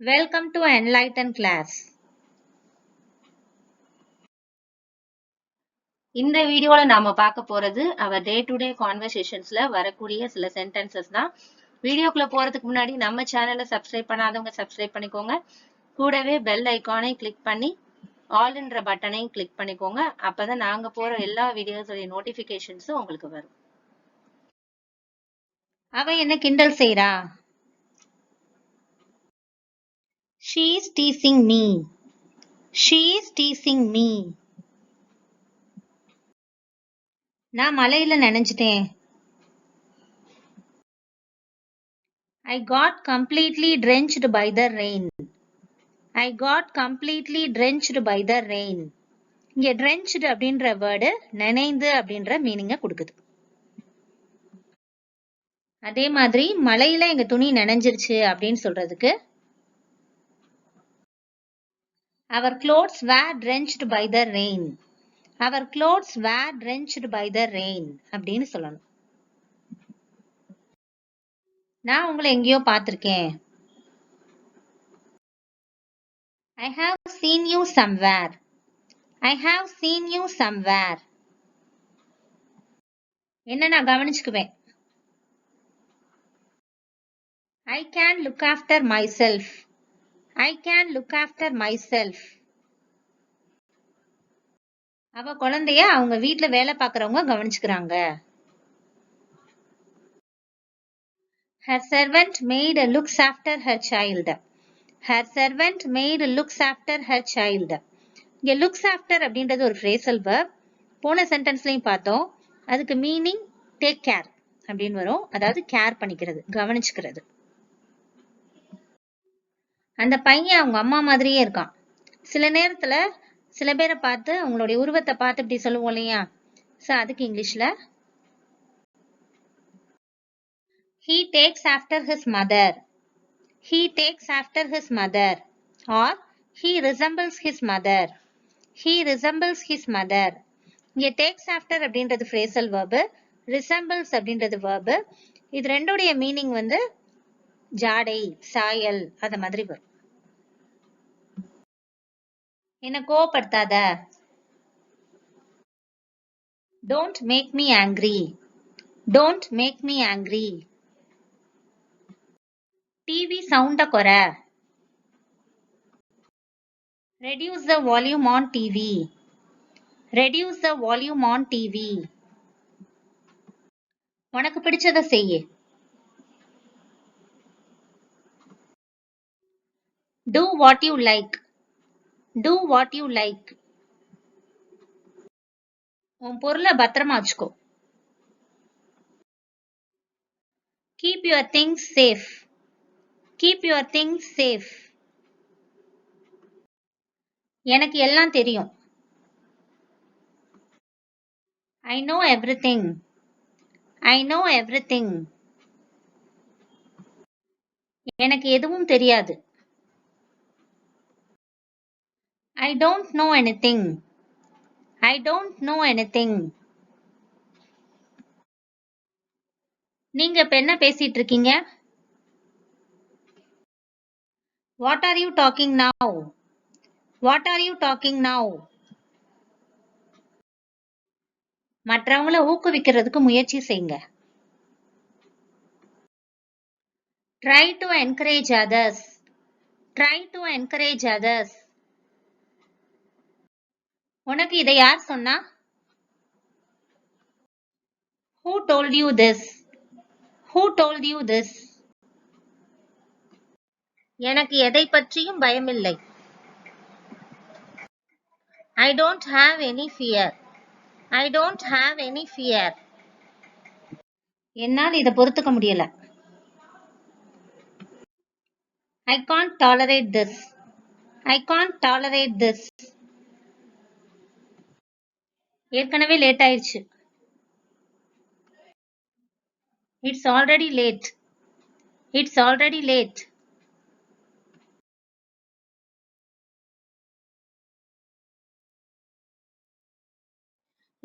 Welcome to enlighten class. இந்த வீடியோல நாம பார்க்க போறது our day to day conversationsல வரக்கூடிய சில sentences தான். வீடியோக்குள்ள போறதுக்கு முன்னாடி நம்ம சேனலை சப்ஸ்கிரைப் பண்ணாதவங்க சப்ஸ்கிரைப் பண்ணிக்கோங்க. கூடவே பெல் ஐகானை கிளிக் பண்ணி ஆல்ன்ற பட்டனையும் கிளிக் பண்ணிக்கோங்க. அப்பதான் நாங்க போற எல்லா வீடியோஸோட நோட்டிபிகேஷன்ஸும் உங்களுக்கு வரும். அவ என்ன கிண்டல் செய்றா? She is teasing me. She is teasing me. நான் மழையில நனைஞ்சிட்டேன். I got completely drenched by the rain. I got completely drenched by the rain. இங்க drenched அப்படின்ற வேர்டு நனைந்து அப்படின்ற மீனிங்க கொடுக்குது. அதே மாதிரி மழையில எங்க துணி நனைஞ்சிருச்சு அப்படின்னு சொல்றதுக்கு Our clothes were drenched by the rain. Our clothes were drenched by the rain அப்படின்னு சொல்லணும். நான் உங்களை எங்கேயோ பார்த்திருக்கேன். I have seen you somewhere. I have seen you somewhere. என்ன நான் கவனிச்சுக்குவேன். I can look after myself. I can look after myself. அவ குழந்தைய அவங்க வீட்ல வேலை பார்க்கறவங்க கவனிச்சுக்கிறாங்க. Her servant maid looks after her child. Her servant maid looks after her child. இங்க looks after அப்படின்றது ஒரு phrasal verb. போன சென்டென்ஸ்லயும் பார்த்தோம். அதுக்கு மீனிங் டேக் கேர் அப்படின்னு வரும். அதாவது கேர் பண்ணிக்கிறது, கவனிச்சுக்கிறது. அந்த பையன் அவங்க அம்மா மாதிரியே இருக்கான். சில நேரத்துல சில பேரை பார்த்து அவங்களுடைய உருவத்தை பார்த்து இப்படி சொல்லுவோம் இல்லையா? சோ அதுக்கு இங்கிலீஷ்ல he takes after his mother. He takes after his mother or he resembles his mother. He resembles his mother. இங்க takes after அப்படின்றது phrasal verb, resembles அப்படின்றது verb. இது ரெண்டுடைய மீனிங் வந்து ஜாடை, சாயல் அத மாதிரி வரும். என்ன கோவப்படுத்தாத. Don't make me angry. Don't make me angry. TV சவுண்ட குறை. Reduce the volume on TV. Reduce the volume on TV. உனக்கு பிடிச்சத செய்யு. Do what you like. Do what you like. உன் பொருளை பத்திரமா வச்சுக்கோ. Keep your things safe. Keep your things safe. எனக்கு எல்லாம் தெரியும். I know everything. I know everything. எனக்கு எதுவும் தெரியாது. I don't know anything. I don't know anything. நீங்க இப்ப என்ன பேசிட்டு இருக்கீங்க? What are you talking now? What are you talking now? மற்றவங்கள ஊக்குவிக்கிறதுக்கு முயற்சி செய்யுங்க. Try to encourage others. Try to encourage others. உனக்கு இதை யார் சொன்னா? Who told you this? Who told you this? எனக்கு எதை பற்றியும் பயமில்லை. I don't have any fear. I don't have any fear. என்னால் இதை பொறுத்துக்க முடியல. I can't tolerate this. I can't tolerate this. ஏற்கனவே லேட் ஆயிடுச்சு. It's already late. It's already late.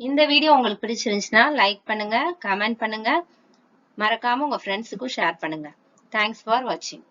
இந்த வீடியோ உங்களுக்கு பிடிச்சிருந்துச்சுன்னா லைக் பண்ணுங்க, கமெண்ட் பண்ணுங்க, மறக்காம உங்க ஃப்ரெண்ட்ஸுக்கும் ஷேர் பண்ணுங்க. Thanks for watching.